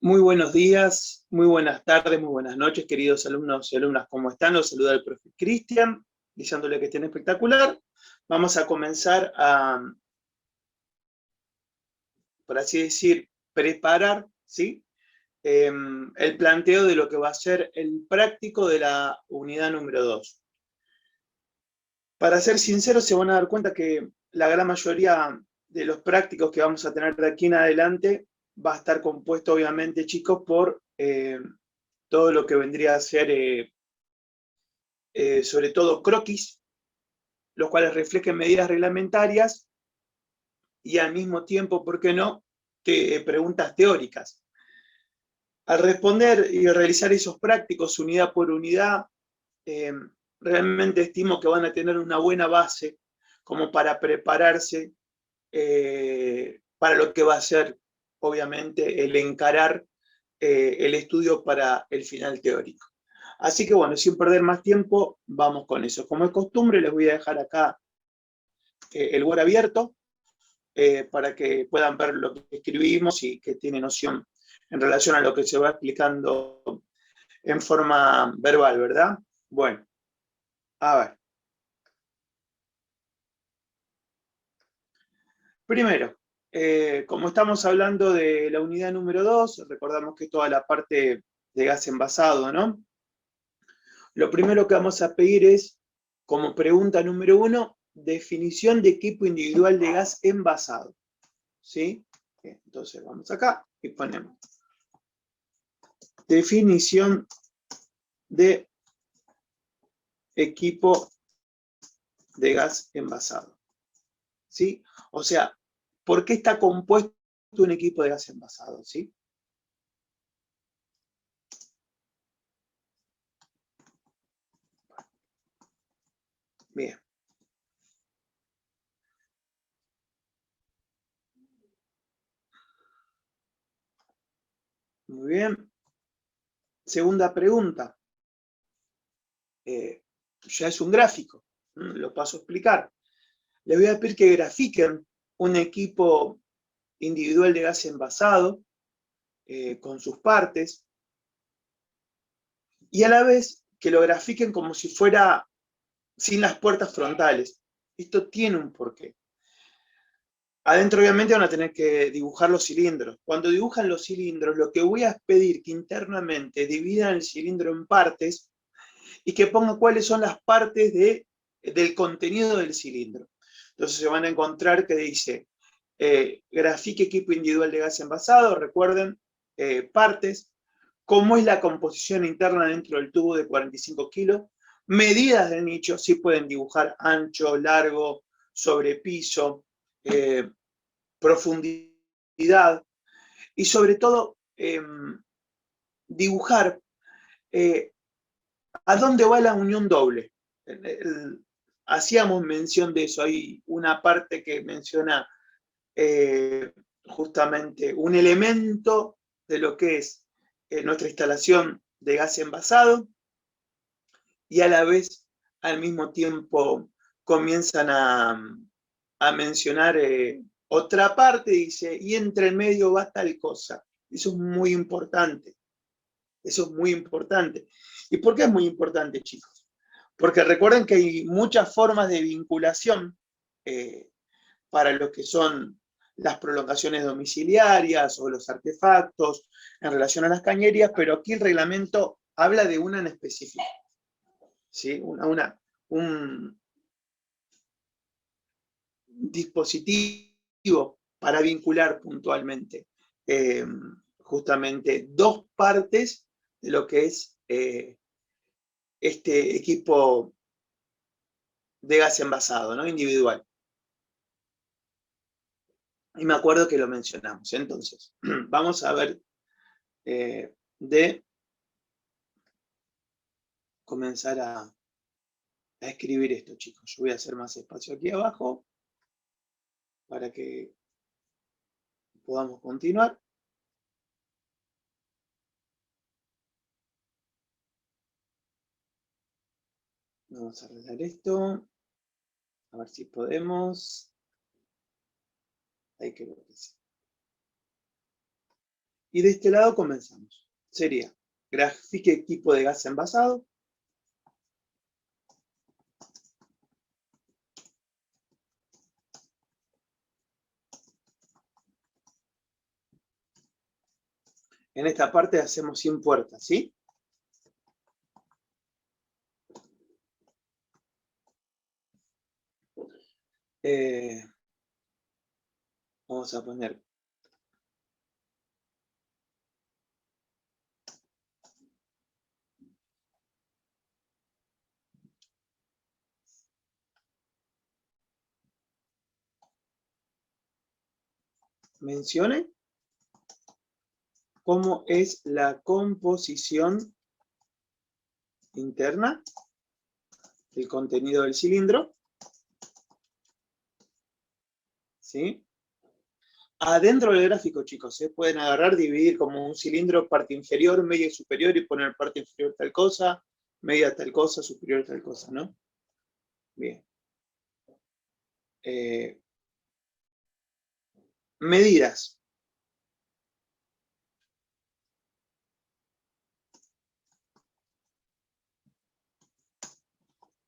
Muy buenos días, muy buenas tardes, muy buenas noches, queridos alumnos y alumnas, ¿cómo están? Los saluda el profe Cristian, deseándole que estén espectacular. Vamos a comenzar a, por así decir, preparar, ¿sí? El planteo de lo que va a ser el práctico de la unidad número 2. Para ser sinceros, se van a dar cuenta que la gran mayoría de los prácticos que vamos a tener de aquí en adelante va a estar compuesto, obviamente, chicos, por todo lo que vendría a ser, sobre todo, croquis, los cuales reflejen medidas reglamentarias y al mismo tiempo, ¿por qué no?, preguntas teóricas. Al responder y realizar esos prácticos unidad por unidad, realmente estimo que van a tener una buena base como para prepararse para lo que va a ser, obviamente, el encarar el estudio para el final teórico. Así que bueno, sin perder más tiempo, vamos con eso. Como es costumbre, les voy a dejar acá el Word abierto para que puedan ver lo que escribimos y que tiene noción en relación a lo que se va explicando en forma verbal, ¿verdad? Bueno, a ver. Primero, como estamos hablando de la unidad número 2, recordamos que toda la parte de gas envasado, ¿no? Lo primero que vamos a pedir es, como pregunta número 1, definición de equipo individual de gas envasado. ¿Sí? Entonces vamos acá y ponemos definición de equipo de gas envasado. ¿Sí? O sea, ¿por qué está compuesto un equipo de gas envasado? ¿Sí? Bien. Muy bien. Segunda pregunta. Ya es un gráfico. Lo paso a explicar. Les voy a pedir que grafiquen un equipo individual de gas envasado con sus partes y a la vez que lo grafiquen como si fuera sin las puertas frontales. Esto tiene un porqué. Adentro obviamente van a tener que dibujar los cilindros. Cuando dibujan los cilindros, lo que voy a pedir que internamente dividan el cilindro en partes y que pongan cuáles son las partes del contenido del cilindro. Entonces se van a encontrar que dice, grafique equipo individual de gas envasado, recuerden, partes, cómo es la composición interna dentro del tubo de 45 kilos, medidas del nicho, sí pueden dibujar ancho, largo, sobrepiso, profundidad, y sobre todo dibujar a dónde va la unión doble. Hacíamos mención de eso, hay una parte que menciona justamente un elemento de lo que es nuestra instalación de gas envasado, y a la vez, al mismo tiempo, comienzan a mencionar otra parte, dice, y entre el medio va tal cosa. Eso es muy importante. Eso es muy importante. ¿Y por qué es muy importante, chicos? Porque recuerden que hay muchas formas de vinculación para lo que son las prolongaciones domiciliarias o los artefactos en relación a las cañerías, pero aquí el reglamento habla de una en específico. ¿Sí? Un dispositivo para vincular puntualmente justamente dos partes de lo que es este equipo de gas envasado, ¿no? Individual. Y me acuerdo que lo mencionamos. Entonces, vamos a ver de comenzar a escribir esto, chicos. Yo voy a hacer más espacio aquí abajo para que podamos continuar. Vamos a arreglar esto. A ver si podemos. Hay que ver. Y de este lado comenzamos. Sería, grafique equipo de gas envasado. En esta parte hacemos 100 puertas, ¿sí? Vamos a poner mencione cómo es la composición interna, el contenido del cilindro, ¿sí? Adentro del gráfico, chicos, se pueden agarrar, dividir como un cilindro, parte inferior, media y superior, y poner parte inferior tal cosa, media tal cosa, superior tal cosa, ¿no? Bien. Medidas.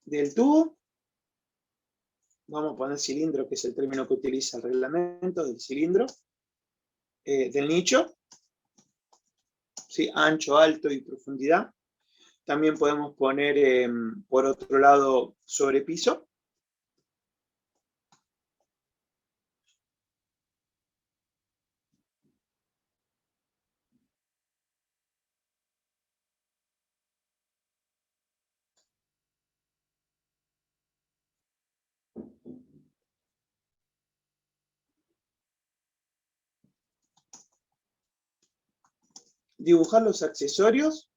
Del tubo, vamos a poner cilindro, que es el término que utiliza el reglamento del cilindro, del nicho, ¿sí? Ancho, alto y profundidad. También podemos poner, por otro lado, sobrepiso. Dibujar los accesorios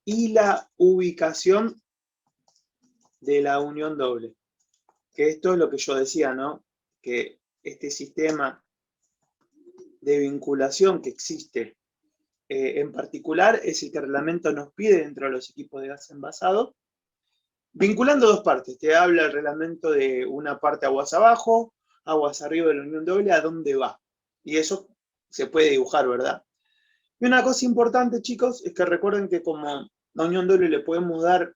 y la ubicación de la unión doble. Que esto es lo que yo decía, ¿no? Que este sistema de vinculación que existe en particular es el que el reglamento nos pide dentro de los equipos de gas envasado, vinculando dos partes. Te habla el reglamento de una parte aguas abajo, aguas arriba de la unión doble, a dónde va. Y eso se puede dibujar, ¿verdad? Y una cosa importante, chicos, es que recuerden que como la unión doble le podemos dar,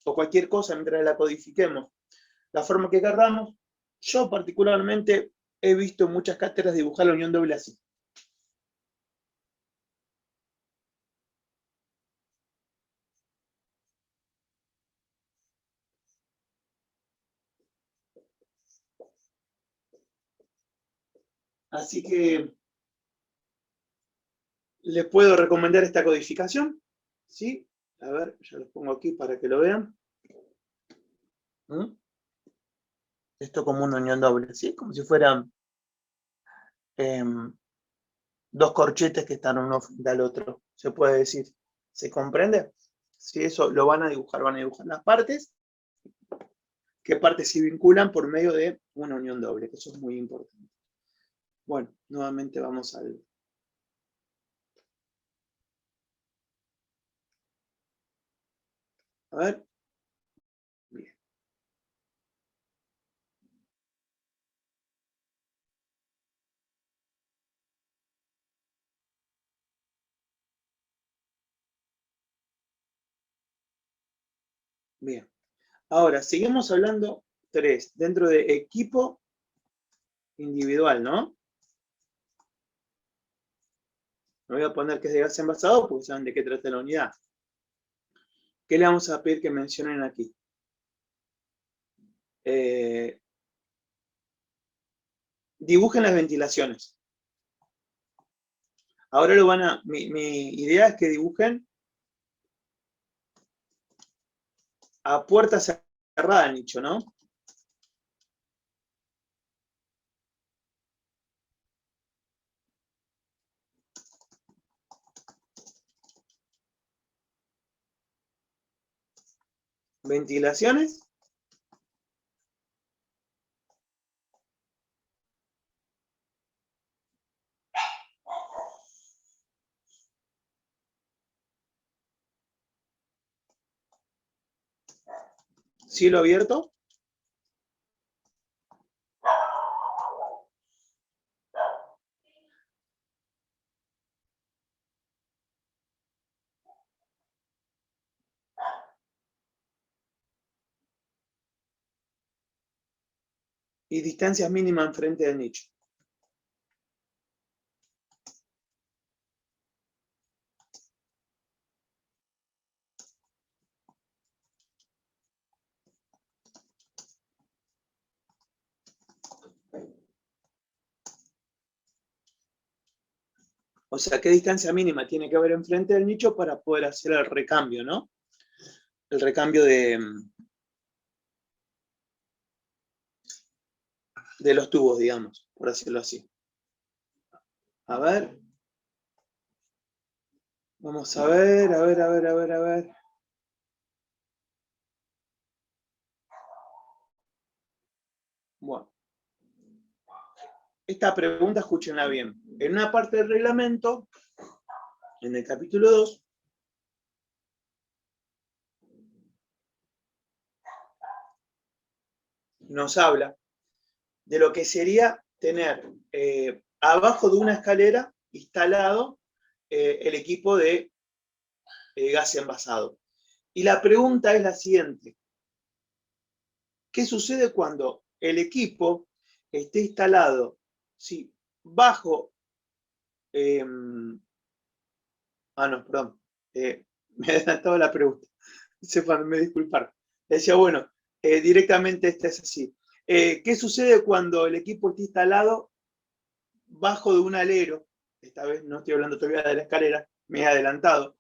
o cualquier cosa mientras la codifiquemos, la forma que querramos, yo particularmente he visto muchas cátedras dibujar la unión doble así. Así que les puedo recomendar esta codificación, ¿sí? A ver, ya los pongo aquí para que lo vean. ¿Mm? Esto como una unión doble, ¿sí? Como si fueran dos corchetes que están uno frente al otro, se puede decir. ¿Se comprende? Si eso lo van a dibujar las partes, qué partes se vinculan por medio de una unión doble, que eso es muy importante. Bueno, nuevamente vamos al... A ver. Bien. Bien. Ahora, seguimos hablando 3, dentro de equipo individual, ¿no? Me voy a poner que es de gas envasado porque saben de qué trata la unidad. ¿Qué le vamos a pedir que mencionen aquí? Dibujen las ventilaciones. Ahora lo van a... Mi idea es que dibujen a puerta cerrada el nicho, ¿no? Ventilaciones. Cielo abierto. y distancias mínimas enfrente del nicho. O sea, ¿qué distancia mínima tiene que haber enfrente del nicho para poder hacer el recambio, ¿no? El recambio de los tubos, digamos, por decirlo así. A ver. Vamos a ver, a ver, a ver, a ver, a ver. Bueno. Esta pregunta, escúchenla bien. En una parte del reglamento, en el capítulo 2, nos habla de lo que sería tener abajo de una escalera instalado el equipo de gas envasado. Y la pregunta es la siguiente. ¿Qué sucede cuando el equipo esté instalado bajo... no, perdón. Me he adelantado la pregunta. Me disculpar. Decía, bueno, directamente esta es así. ¿Qué sucede cuando el equipo está instalado bajo de un alero? Esta vez no estoy hablando todavía de la escalera, me he adelantado.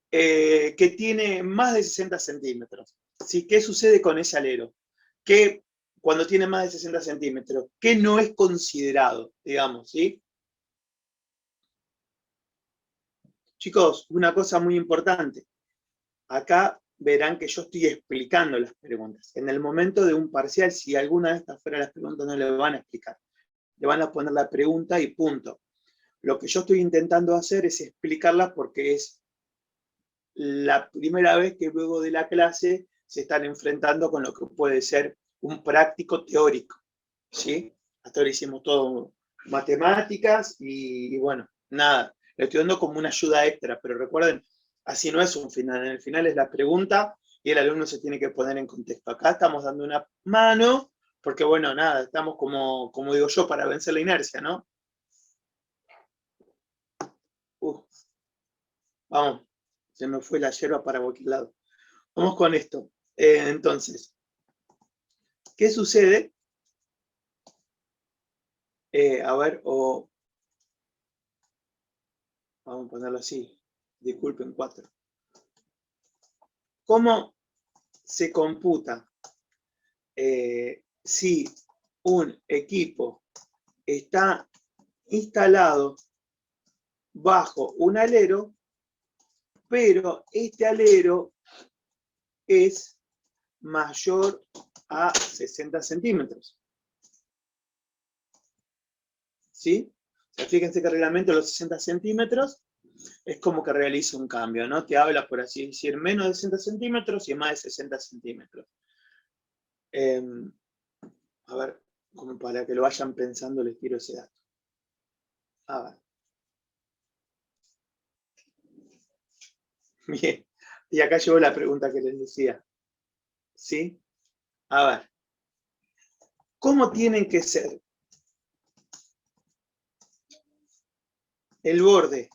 Que tiene más de 60 centímetros. ¿Sí? ¿Qué sucede con ese alero? Que cuando tiene más de 60 centímetros, ¿qué no es considerado, digamos, ¿sí? Chicos, una cosa muy importante. Acá verán que yo estoy explicando las preguntas. En el momento de un parcial, si alguna de estas fuera las preguntas, no le van a explicar. Le van a poner la pregunta y punto. Lo que yo estoy intentando hacer es explicarla porque es la primera vez que luego de la clase se están enfrentando con lo que puede ser un práctico teórico, ¿sí? Hasta ahora hicimos todo matemáticas y bueno, nada, le estoy dando como una ayuda extra, pero recuerden, así no es un final, en el final es la pregunta y el alumno se tiene que poner en contexto. Acá estamos dando una mano, porque bueno, nada, estamos como digo yo, para vencer la inercia, ¿no? Vamos, se me fue la yerba para cualquier lado. Vamos con esto. Entonces, ¿qué sucede? A ver, vamos a ponerlo así. Disculpen, 4. ¿Cómo se computa si un equipo está instalado bajo un alero, pero este alero es mayor a 60 centímetros? ¿Sí? O sea, fíjense que el reglamento de los 60 centímetros es como que realiza un cambio, ¿no? Te habla, por así decir, menos de 60 centímetros y más de 60 centímetros. A ver, como para que lo vayan pensando, les tiro ese dato. A ver. Bien. Y acá llegó la pregunta que les decía. ¿Sí? A ver. ¿Cómo tienen que ser el borde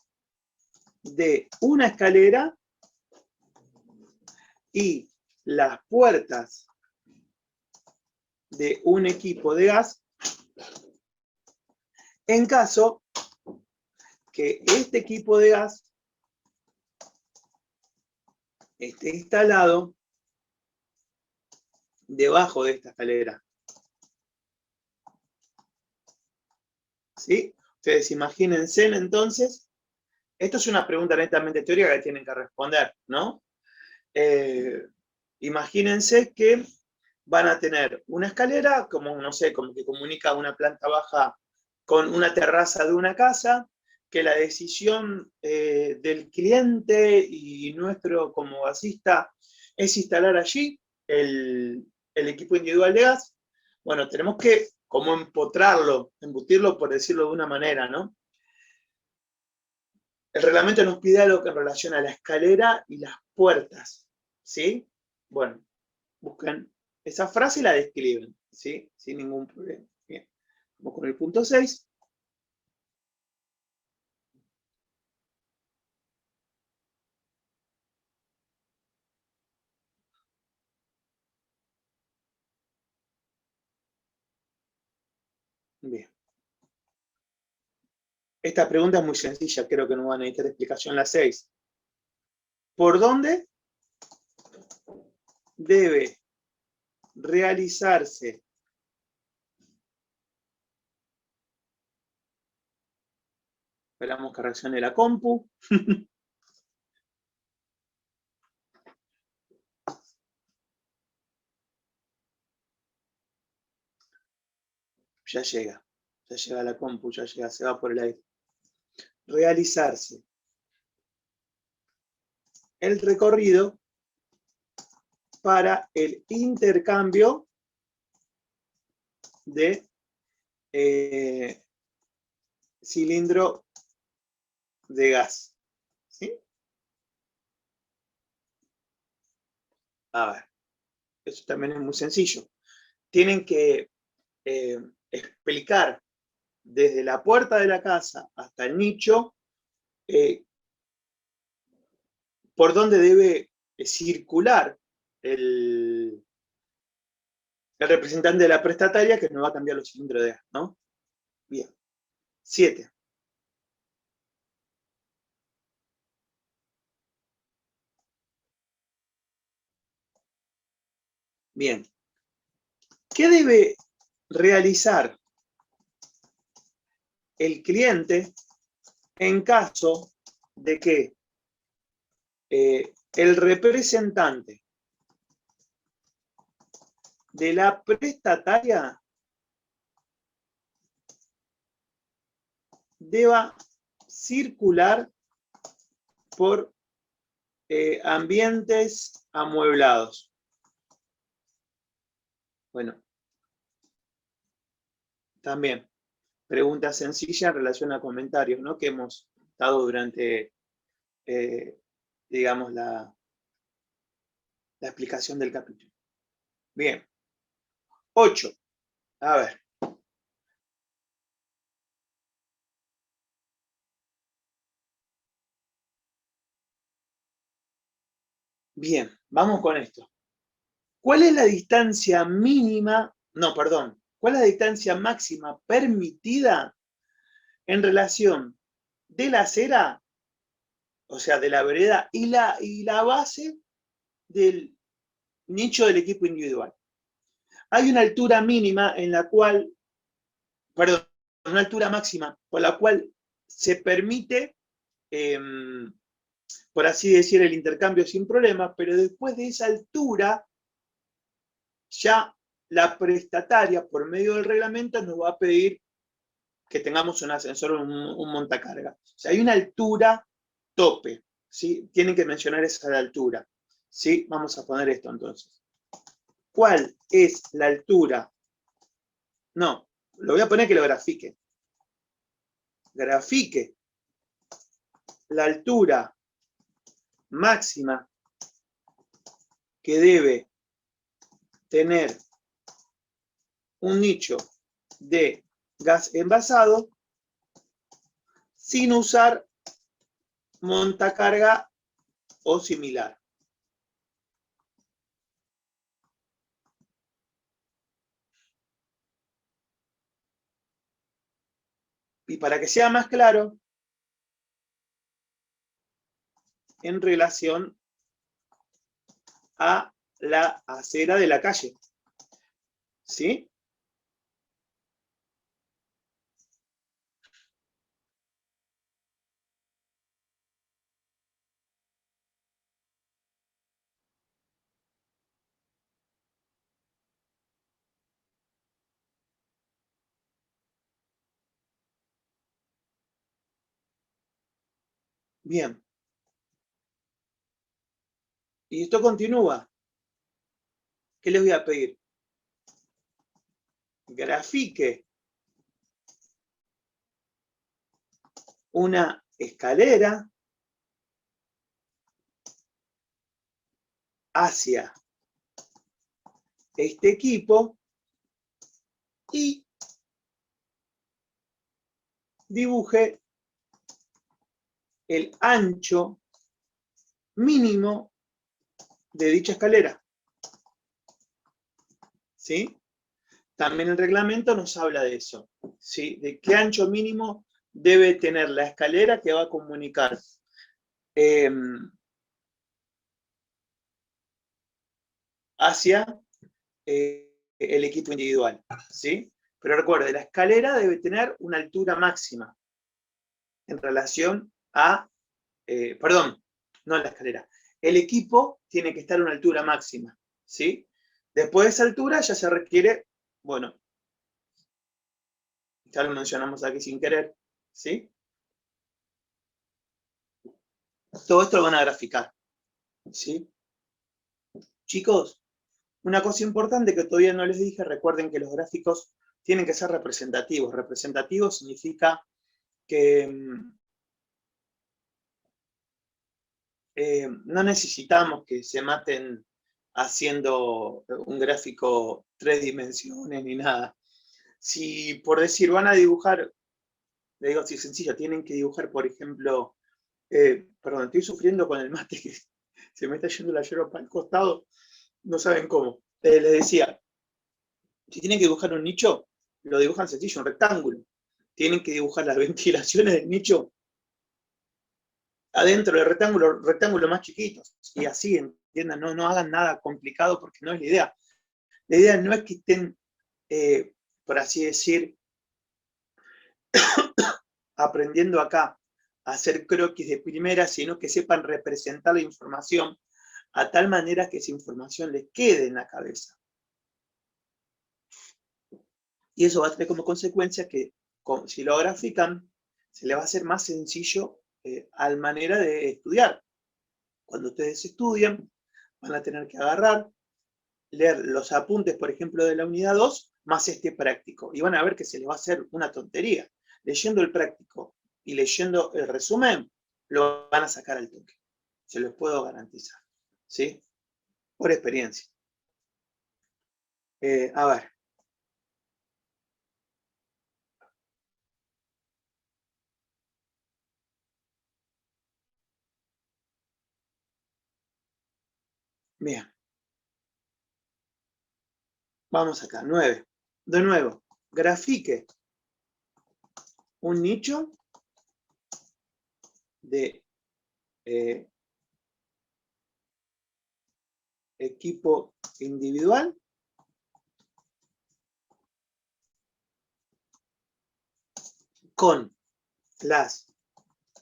de una escalera y las puertas de un equipo de gas en caso que este equipo de gas esté instalado debajo de esta escalera? ¿Sí? Ustedes imagínense entonces, esto es una pregunta netamente teórica que tienen que responder, ¿no? Imagínense que van a tener una escalera, como no sé, como que comunica una planta baja con una terraza de una casa, que la decisión del cliente y nuestro como gasista es instalar allí el equipo individual de gas. Bueno, tenemos que como empotrarlo, embutirlo, por decirlo de una manera, ¿no? El reglamento nos pide algo en relación a la escalera y las puertas, ¿sí? Bueno, busquen esa frase la describen, ¿sí? Sin ningún problema. Bien. Vamos con el punto 6. Bien. Esta pregunta es muy sencilla, creo que no van a necesitar explicación la 6. ¿Por dónde debe realizarse esperamos que reaccione la compu? Ya llega la compu, ya llega, se va por el aire. Realizarse el recorrido para el intercambio de cilindro de gas. ¿Sí? A ver, eso también es muy sencillo. Tienen que explicar desde la puerta de la casa hasta el nicho por dónde debe circular el representante de la prestataria que nos va a cambiar los cilindros de gas, ¿no? Bien. 7. Bien. ¿Qué debe realizar el cliente en caso de que el representante de la prestataria deba circular por ambientes amueblados? Bueno, también pregunta sencilla en relación a comentarios, ¿no? Que hemos dado durante, digamos, la explicación del capítulo. Bien. 8. A ver. Bien, vamos con esto. ¿Cuál es la distancia mínima, no, perdón, cuál es la distancia máxima permitida en relación de la acera, o sea, de la vereda, y la base del nicho del equipo individual? Hay una altura mínima en la cual, perdón, una altura máxima por la cual se permite, por así decir, el intercambio sin problemas, pero después de esa altura, ya la prestataria, por medio del reglamento, nos va a pedir que tengamos un ascensor o un montacarga. O sea, hay una altura tope, ¿sí? Tienen que mencionar esa altura, ¿sí? Vamos a poner esto entonces. ¿Cuál es la altura? No, lo voy a poner que lo grafique. Grafique la altura máxima que debe tener un nicho de gas envasado sin usar montacarga o similar. Y para que sea más claro, en relación a la acera de la calle. ¿Sí? Bien. Y esto continúa. ¿Qué les voy a pedir? Grafique una escalera hacia este equipo y dibuje el ancho mínimo de dicha escalera. ¿Sí? También el reglamento nos habla de eso, ¿sí? De qué ancho mínimo debe tener la escalera que va a comunicar hacia el equipo individual, ¿sí? Pero recuerde, la escalera debe tener una altura máxima en relación a, perdón, no la escalera, el equipo tiene que estar a una altura máxima, ¿sí? Después de esa altura ya se requiere, bueno, ya lo mencionamos aquí sin querer, ¿sí? Todo esto lo van a graficar, ¿sí? Chicos, una cosa importante que todavía no les dije, recuerden que los gráficos tienen que ser representativos. Representativo significa que no necesitamos que se maten haciendo un gráfico 3 dimensiones ni nada. Si por decir van a dibujar, le digo así sencillo, tienen que dibujar, por ejemplo, perdón, estoy sufriendo con el mate que se me está yendo la yerba para el costado, no saben cómo. Les decía, si tienen que dibujar un nicho, lo dibujan sencillo, un rectángulo. Tienen que dibujar las ventilaciones del nicho adentro del rectángulo, rectángulos más chiquitos. Y así, entiendan, no hagan nada complicado porque no es la idea. La idea no es que estén, por así decir, aprendiendo acá a hacer croquis de primera, sino que sepan representar la información a tal manera que esa información les quede en la cabeza. Y eso va a tener como consecuencia que si lo grafican, se les va a hacer más sencillo a la manera de estudiar. Cuando ustedes estudian, van a tener que agarrar, leer los apuntes, por ejemplo, de la unidad 2, más este práctico. Y van a ver que se les va a hacer una tontería. Leyendo el práctico y leyendo el resumen, lo van a sacar al toque. Se los puedo garantizar. ¿Sí? Por experiencia. A ver. Bien. Vamos acá. 9. De nuevo, grafique un nicho de equipo individual con las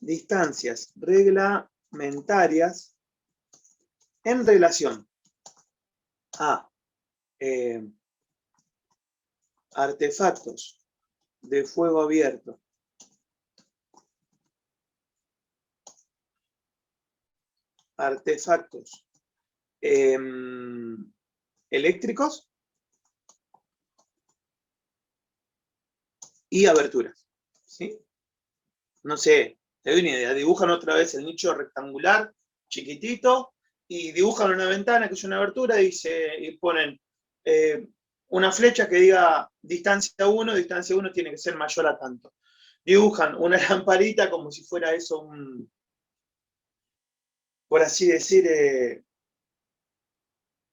distancias reglamentarias en relación a artefactos de fuego abierto artefactos eléctricos y aberturas, ¿sí? No sé, te doy una idea, dibujan otra vez el nicho rectangular, chiquitito, y dibujan una ventana que es una abertura y ponen una flecha que diga distancia 1 tiene que ser mayor a tanto. Dibujan una lamparita como si fuera eso por así decir,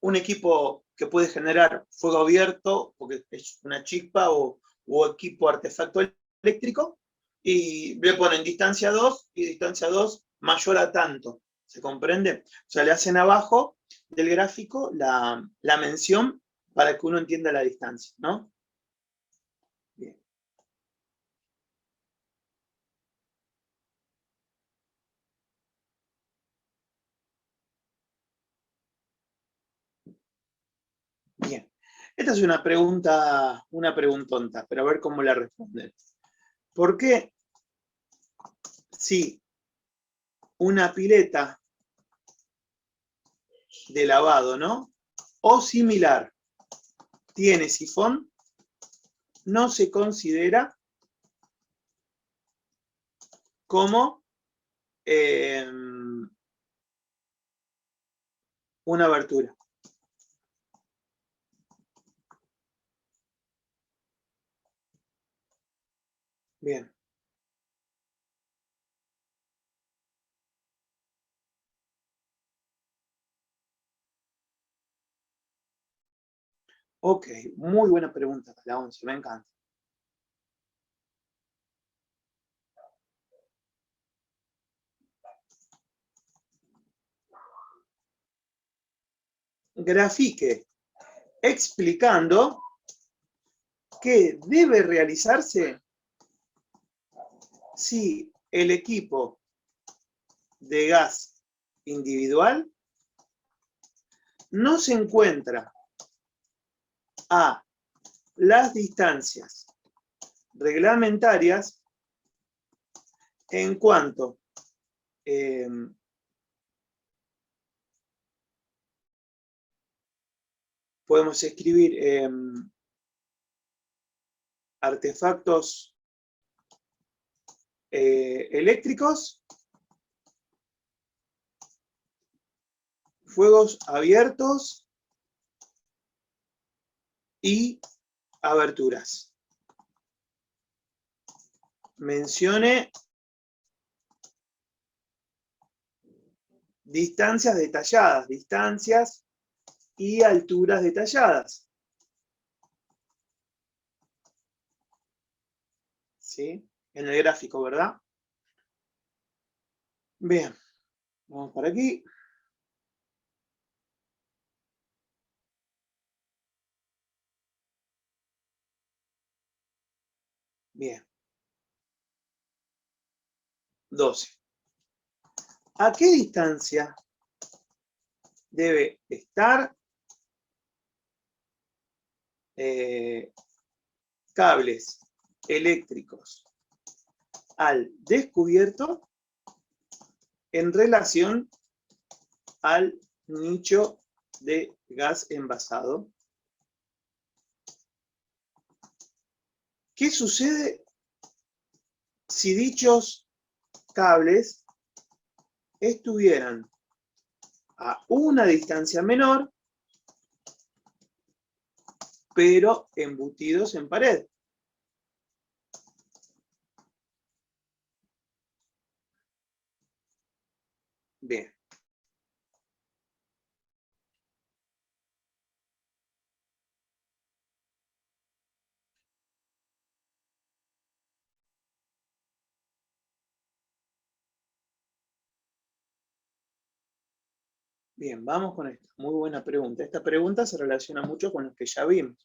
un equipo que puede generar fuego abierto, porque es una chispa o equipo artefacto eléctrico, y le ponen distancia 2 y distancia 2 mayor a tanto. ¿Se comprende? O sea, le hacen abajo del gráfico la mención para que uno entienda la distancia, ¿no? Bien. Bien. Esta es una preguntonta, pero a ver cómo la responden. ¿Por qué si una pileta de lavado, ¿no? O similar tiene sifón, no se considera como una abertura? Bien. Ok, muy buena pregunta, la 11, me encanta. Grafique explicando qué debe realizarse si el equipo de gas individual no se encuentra a las distancias reglamentarias en cuanto podemos escribir artefactos eléctricos, fuegos abiertos y aberturas. Mencione distancias detalladas, distancias y alturas detalladas. ¿Sí? En el gráfico, ¿verdad? Bien, vamos por aquí. Bien. 12. ¿A qué distancia debe estar cables eléctricos al descubierto en relación al nicho de gas envasado? ¿Qué sucede si dichos cables estuvieran a una distancia menor, pero embutidos en pared? Bien. Bien, vamos con esto. Muy buena pregunta. Esta pregunta se relaciona mucho con los que ya vimos.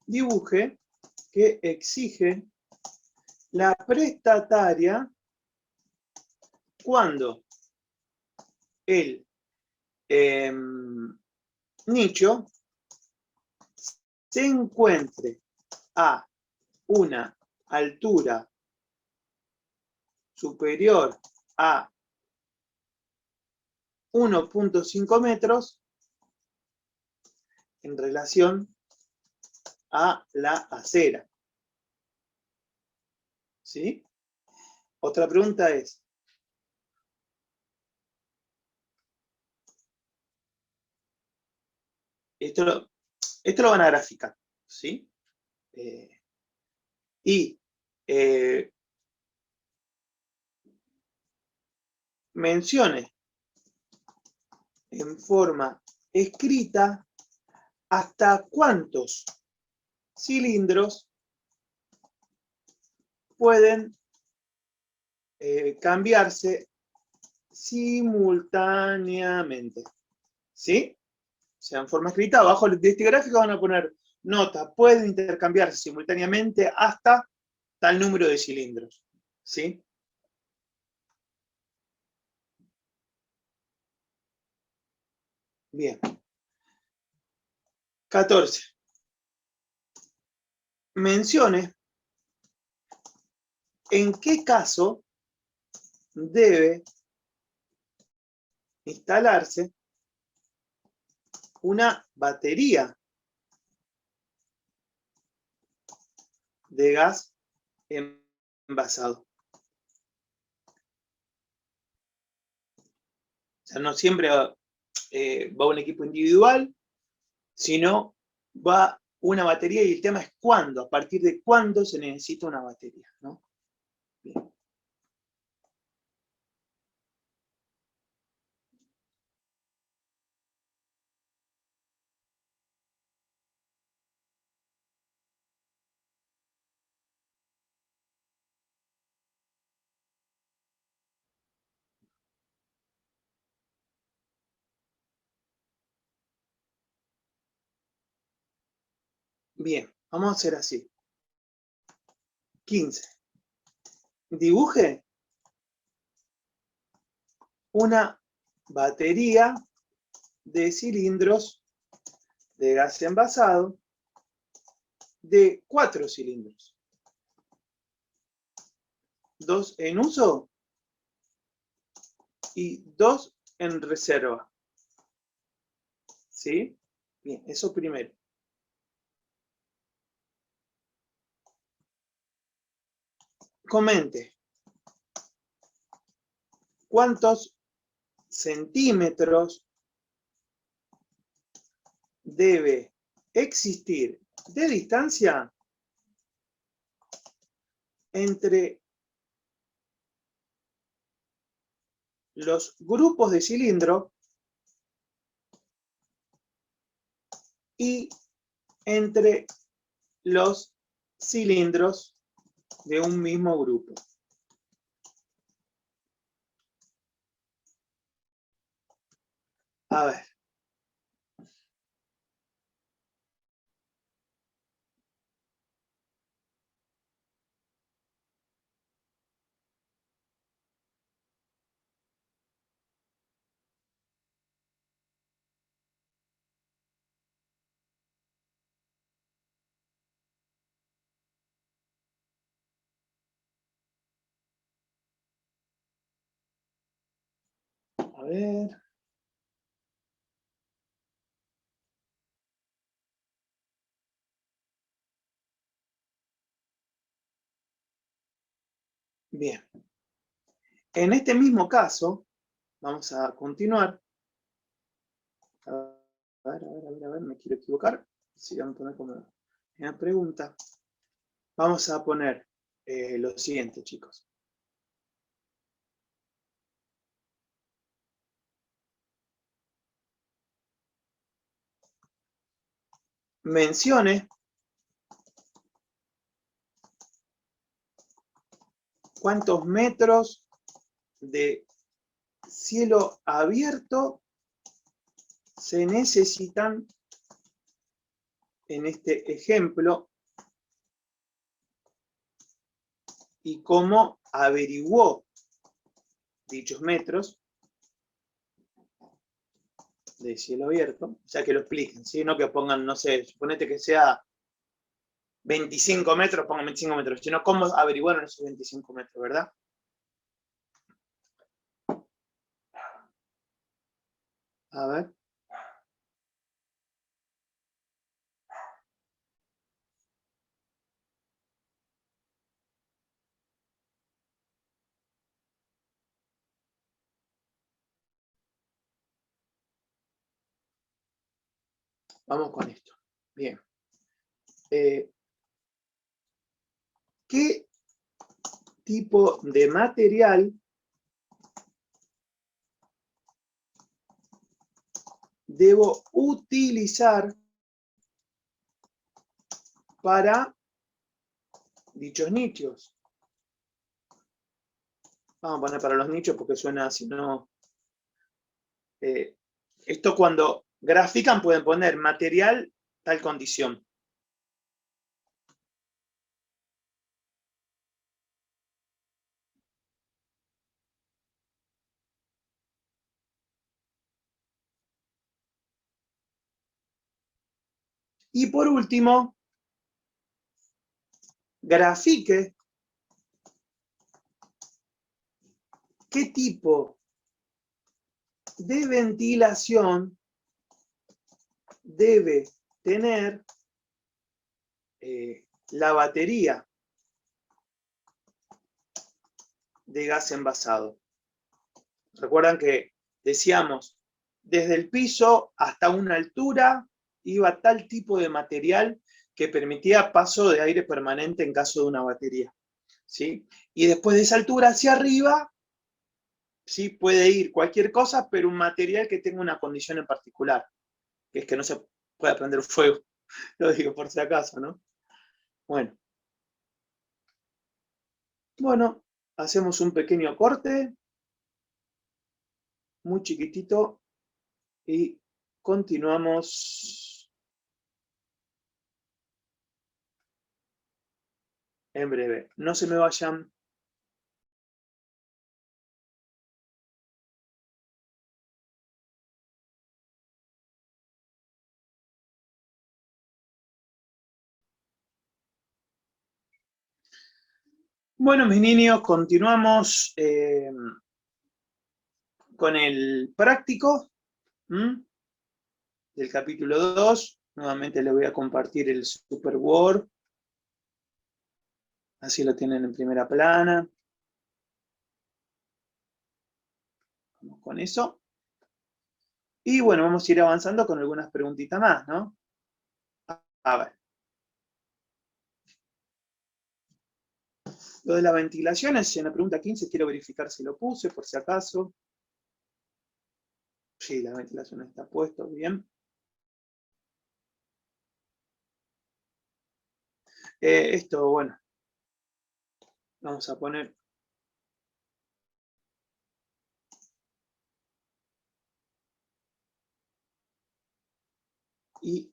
Dibuje que exige la prestataria cuando el nicho se encuentre a una altura superior a 1.5 metros en relación a la acera. ¿Sí? Otra pregunta es, esto lo van a graficar, ¿sí? Mencione en forma escrita hasta cuántos cilindros pueden cambiarse simultáneamente. ¿Sí? O sea, en forma escrita, abajo de este gráfico van a poner nota, pueden intercambiarse simultáneamente hasta tal número de cilindros. ¿Sí? Bien. 14. Mencione en qué caso debe instalarse una batería de gas envasado. O sea, no siempre va un equipo individual, sino va una batería, y el tema es cuándo, a partir de cuándo se necesita una batería, ¿no? Bien. Bien, vamos a hacer así. 15. Dibuje una batería de cilindros de gas envasado de 4 cilindros. 2 en uso y 2 en reserva. ¿Sí? Bien, eso primero. Comente. ¿Cuántos centímetros debe existir de distancia entre los grupos de cilindro y entre los cilindros de un mismo grupo? A ver. A ver. Bien. En este mismo caso, vamos a continuar. A ver, me quiero equivocar. Sí, vamos a poner como una pregunta. Vamos a poner lo siguiente, chicos. Mencione cuántos metros de cielo abierto se necesitan en este ejemplo y cómo averiguó dichos metros de cielo abierto. O sea, que lo expliquen, ¿sí? No que pongan, no sé, suponete que sea 25 metros, pongan 25 metros, sino cómo averiguaron esos 25 metros, ¿verdad? A ver. Vamos con esto. Bien. ¿Qué tipo de material debo utilizar para dichos nichos? Vamos a poner para los nichos porque suena así, no. Esto cuando grafican pueden poner material tal condición. Y por último, grafique qué tipo de ventilación debe tener la batería de gas envasado. Recuerdan que decíamos, desde el piso hasta una altura iba tal tipo de material que permitía paso de aire permanente en caso de una batería, ¿sí? Y después de esa altura hacia arriba, sí puede ir cualquier cosa, pero un material que tenga una condición en particular, que es que no se pueda prender fuego. Lo digo por si acaso, ¿no? Bueno. Bueno, hacemos un pequeño corte, muy chiquitito, y continuamos en breve. No se me vayan. Bueno, mis niños, continuamos con el práctico del capítulo 2. Nuevamente les voy a compartir el Super Word. Así lo tienen en primera plana. Vamos con eso. Y bueno, vamos a ir avanzando con algunas preguntitas más, ¿no? A ver. Lo de la ventilación es en la pregunta 15, quiero verificar si lo puse, por si acaso. Sí, la ventilación está puesto, bien. Esto, bueno, vamos a poner y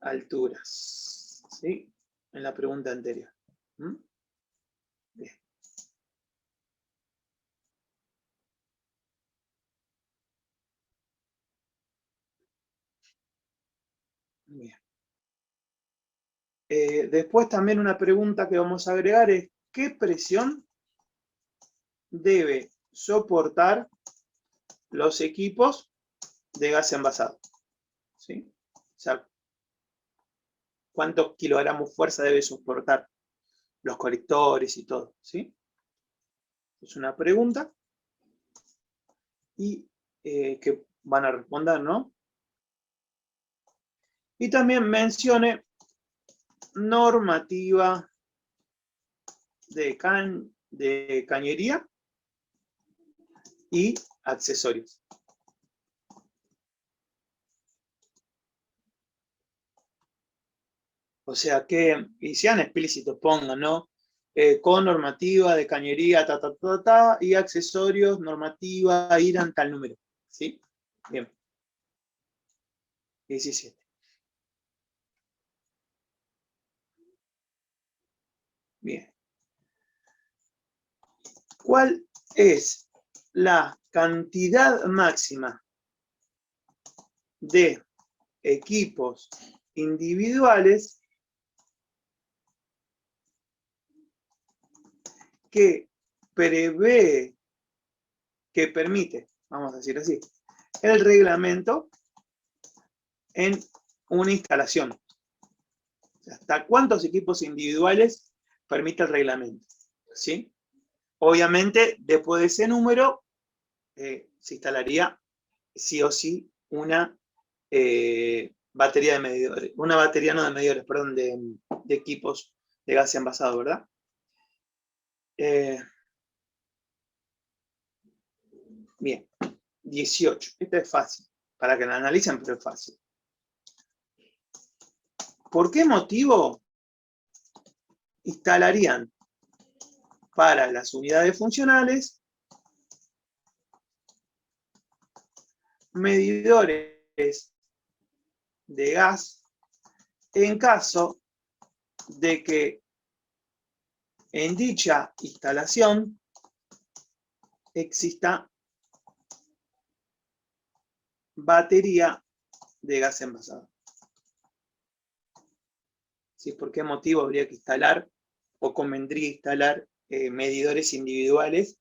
alturas, ¿sí? En la pregunta anterior. Bien. Bien. Después también una pregunta que vamos a agregar es, ¿qué presión debe soportar los equipos de gas envasado? ¿Sí? O sea, ¿cuántos kilogramos fuerza debe soportar los colectores y todo? ¿Sí? Es una pregunta y que van a responder, ¿no? Y también mencione normativa de cañería y accesorios. O sea que, y sean explícitos, pongan, ¿no? Con normativa de cañería, y accesorios, normativa, irán tal número. ¿Sí? Bien. 17. Bien. ¿Cuál es la cantidad máxima de equipos individuales que prevé, que permite, vamos a decir así, el reglamento en una instalación? ¿Hasta cuántos equipos individuales permite el reglamento? ¿Sí? Obviamente, después de ese número, se instalaría sí o sí una batería de medidores, una batería no de medidores, perdón, de equipos de gas envasado, ¿verdad? Bien, 18. Esta es fácil, para que la analicen, pero es fácil. ¿Por qué motivo instalarían para las unidades funcionales medidores de gas en caso de que en dicha instalación exista batería de gas envasado? ¿Sí? ¿Por qué motivo habría que instalar o convendría instalar medidores individuales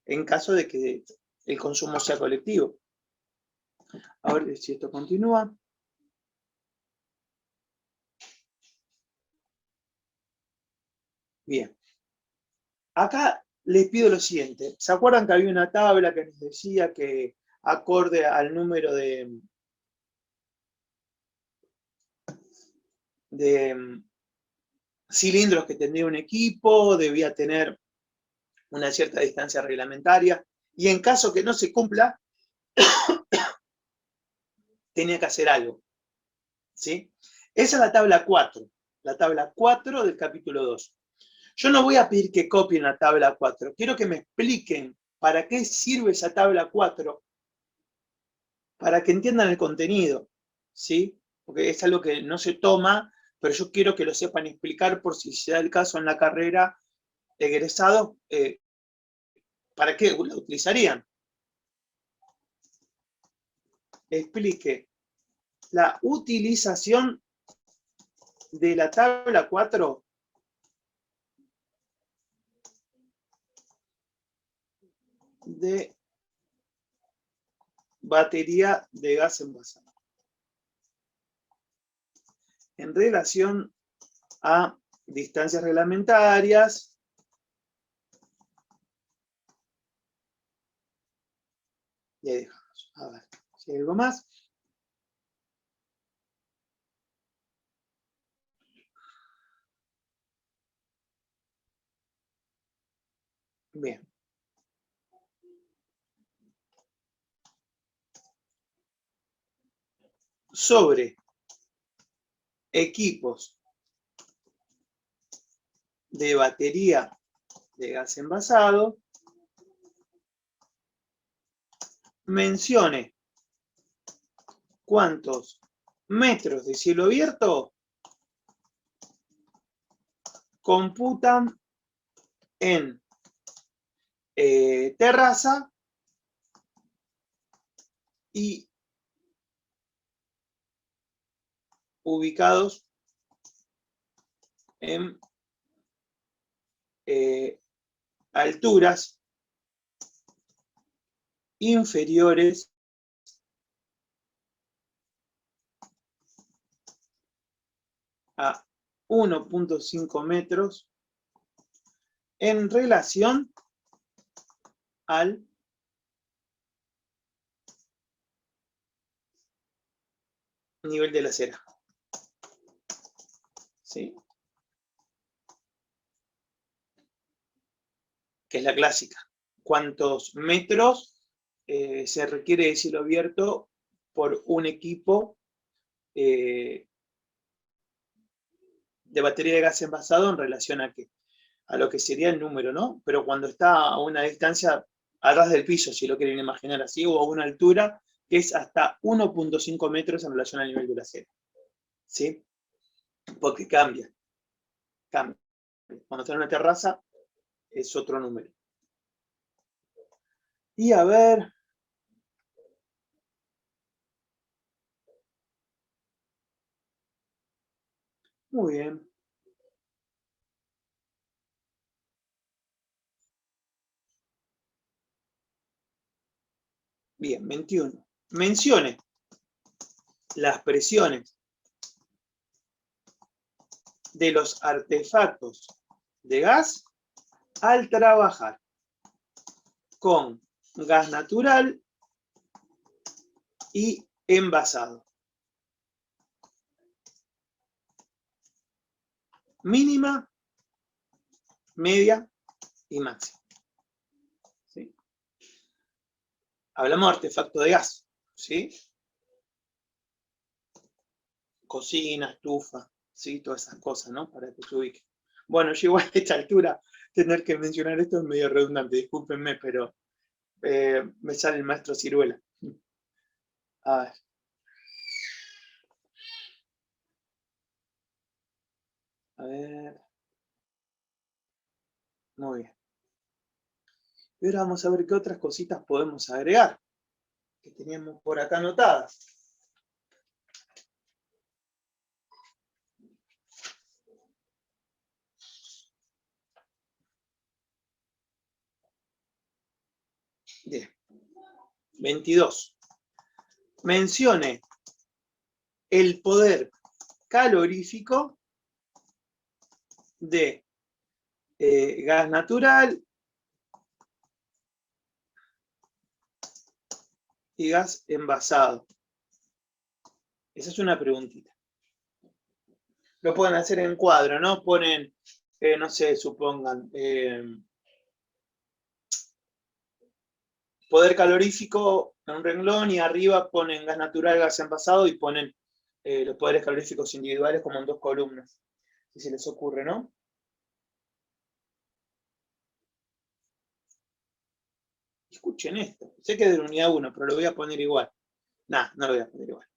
en caso de que el consumo sea colectivo? A ver si esto continúa. Bien. Acá les pido lo siguiente. ¿Se acuerdan que había una tabla que nos decía que acorde al número de cilindros que tendría un equipo, debía tener una cierta distancia reglamentaria, y en caso que no se cumpla, tenía que hacer algo, ¿sí? Esa es la tabla 4 del capítulo 2. Yo no voy a pedir que copien la tabla 4, quiero que me expliquen para qué sirve esa tabla 4, para que entiendan el contenido, ¿sí? Porque es algo que no se toma, pero yo quiero que lo sepan explicar por si se da el caso en la carrera egresado, ¿para qué la utilizarían? Explique la utilización de la tabla 4 de batería de gas envasado en relación a distancias reglamentarias y ahí dejamos. A ver si hay algo más. Bien. Sobre equipos de batería de gas envasado, mencione cuántos metros de cielo abierto computan en terraza y ubicados en alturas inferiores a 1.5 metros en relación al nivel de la acera. ¿Sí? Que es la clásica. ¿Cuántos metros se requiere de cielo abierto por un equipo de batería de gas envasado en relación a qué? A lo que sería el número, ¿no? Pero cuando está a una distancia a ras del piso, si lo quieren imaginar así, o a una altura que es hasta 1.5 metros en relación al nivel de la acera. ¿Sí? Porque cambia. Cuando está en una terraza es otro número. Y a ver. Muy bien. Bien, 21. Mencione las presiones de los artefactos de gas al trabajar con gas natural y envasado. Mínima, media y máxima. ¿Sí? Hablamos de artefacto de gas, ¿sí? Cocina, estufa, ¿sí? Todas esas cosas, ¿no? Para que se ubique. Bueno, yo igual a esta altura tener que mencionar esto es medio redundante, discúlpenme, pero me sale el maestro Ciruela. A ver. A ver. Muy bien. Y ahora vamos a ver qué otras cositas podemos agregar, que teníamos por acá anotadas. Bien. 22. mencione el poder calorífico de gas natural y gas envasado. Esa es una preguntita. Lo pueden hacer en cuadro, ¿no? Ponen, no sé, supongan, poder calorífico en un renglón y arriba ponen gas natural, gas envasado y ponen los poderes caloríficos individuales como en 2 columnas. Si se les ocurre, ¿no? Escuchen esto. Sé que es de la unidad 1, pero lo voy a poner igual. Nah, no lo voy a poner igual.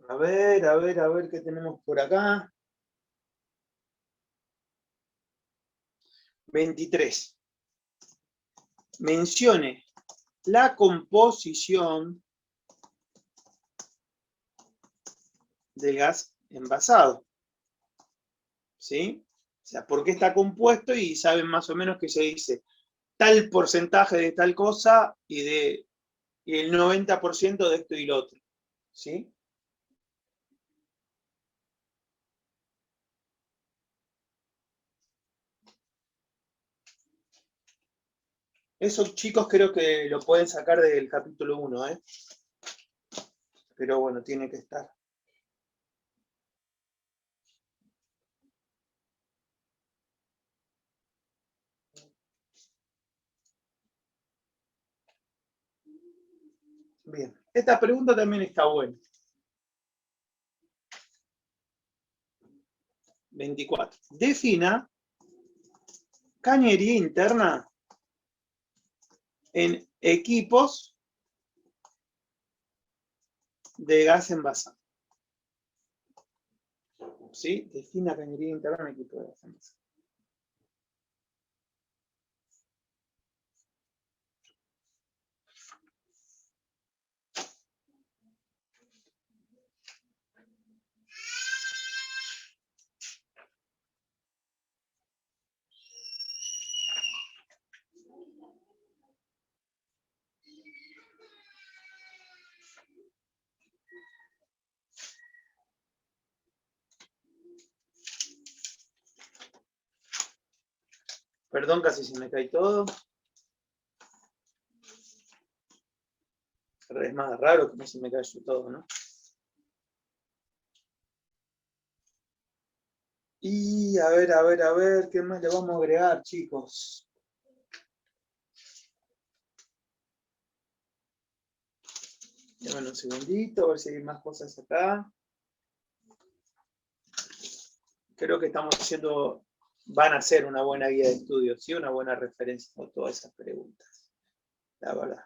A ver qué tenemos por acá. 23. Mencione la composición del gas envasado. ¿Sí? O sea, por qué está compuesto y saben más o menos que se dice tal porcentaje de tal cosa y el 90% de esto y lo otro. ¿Sí? Eso, chicos, creo que lo pueden sacar del capítulo 1, ¿eh? Pero bueno, tiene que estar. Bien, esta pregunta también está buena. 24. Defina cañería interna en equipos de gas envasado. ¿Sí? Defina cañería interna en equipos de gas envasado. Perdón, casi se me cae todo. Es más raro que no se me cayó todo, ¿no? Y a ver, ¿qué más le vamos a agregar, chicos? Déjame un segundito, a ver si hay más cosas acá. Creo que estamos haciendo, van a ser una buena guía de estudio, ¿sí? Una buena referencia con todas esas preguntas, la verdad.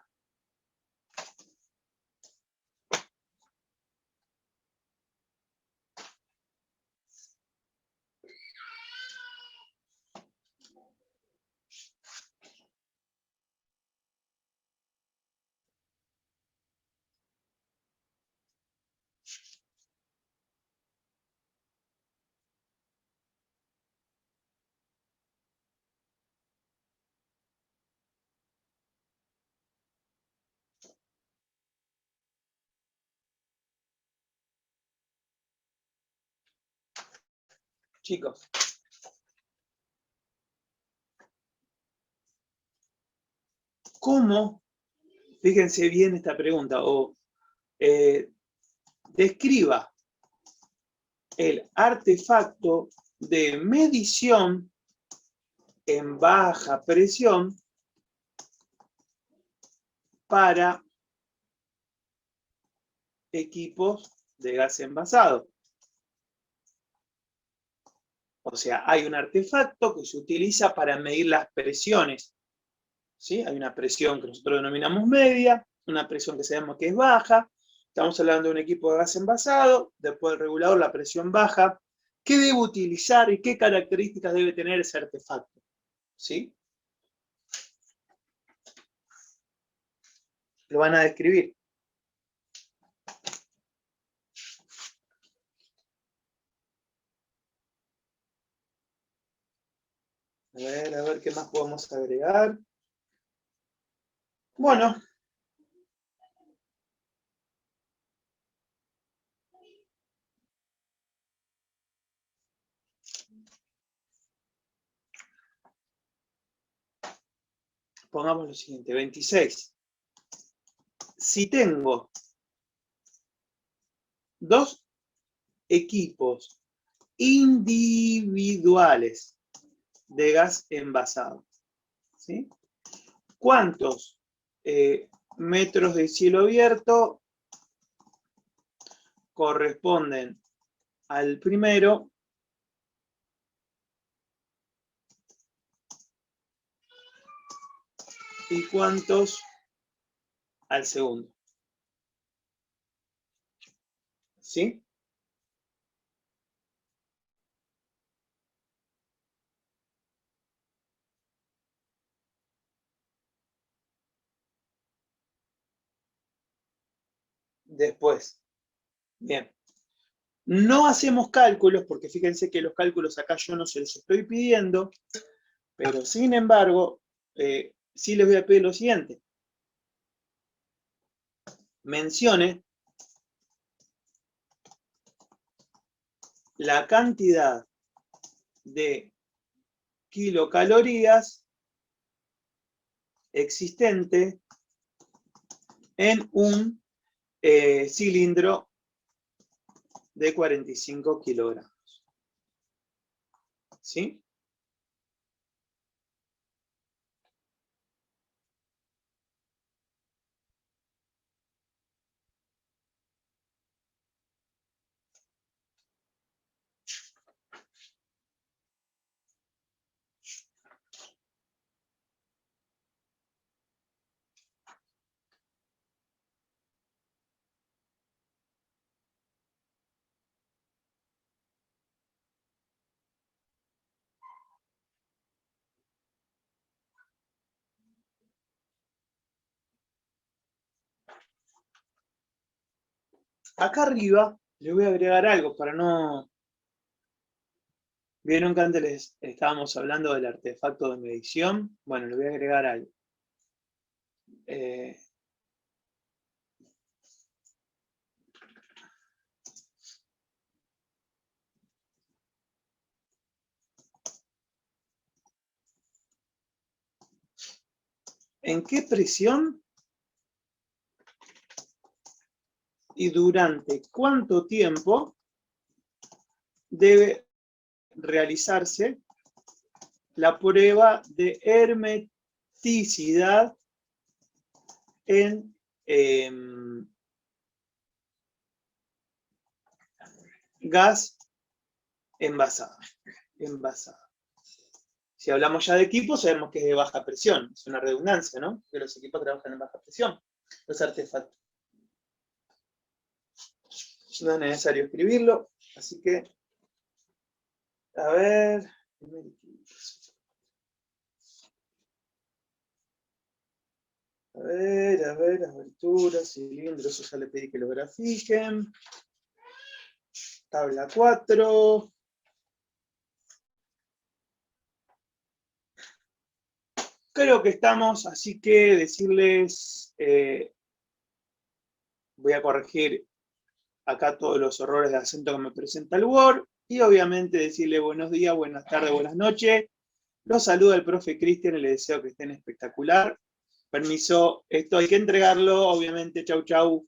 Chicos, ¿cómo? Fíjense bien esta pregunta, o describa el artefacto de medición en baja presión para equipos de gas envasado. O sea, hay un artefacto que se utiliza para medir las presiones. ¿Sí? Hay una presión que nosotros denominamos media, una presión que sabemos que es baja. Estamos hablando de un equipo de gas envasado, después del regulador la presión baja. ¿Qué debe utilizar y qué características debe tener ese artefacto? ¿Sí? Lo van a describir. vamos a agregar. Bueno. Pongamos lo siguiente, 26. Si tengo dos equipos individuales de gas envasado, ¿sí? ¿Cuántos metros de cielo abierto corresponden al primero y cuántos al segundo? ¿Sí? Después. Bien. No hacemos cálculos, porque fíjense que los cálculos acá yo no se los estoy pidiendo, pero sin embargo, sí les voy a pedir lo siguiente. Mencione la cantidad de kilocalorías existente en un cilindro de 45 kilogramos. ¿Sí? Acá arriba le voy a agregar algo para no... ¿Vieron que antes les estábamos hablando del artefacto de medición? Bueno, le voy a agregar algo. ¿En qué presión y durante cuánto tiempo debe realizarse la prueba de hermeticidad en gas envasado? Si hablamos ya de equipos, sabemos que es de baja presión. Es una redundancia, ¿no? Que los equipos trabajan en baja presión. Los artefactos. No es necesario escribirlo, así que... A ver... aberturas, cilindros, eso ya le pedí que lo grafiquen. Tabla 4. Creo que estamos, así que decirles, voy a corregir acá todos los errores de acento que me presenta el Word, y obviamente decirle buenos días, buenas tardes, buenas noches. Los saluda el profe Cristian y les deseo que estén espectacular. Permiso, esto hay que entregarlo, obviamente, chau chau.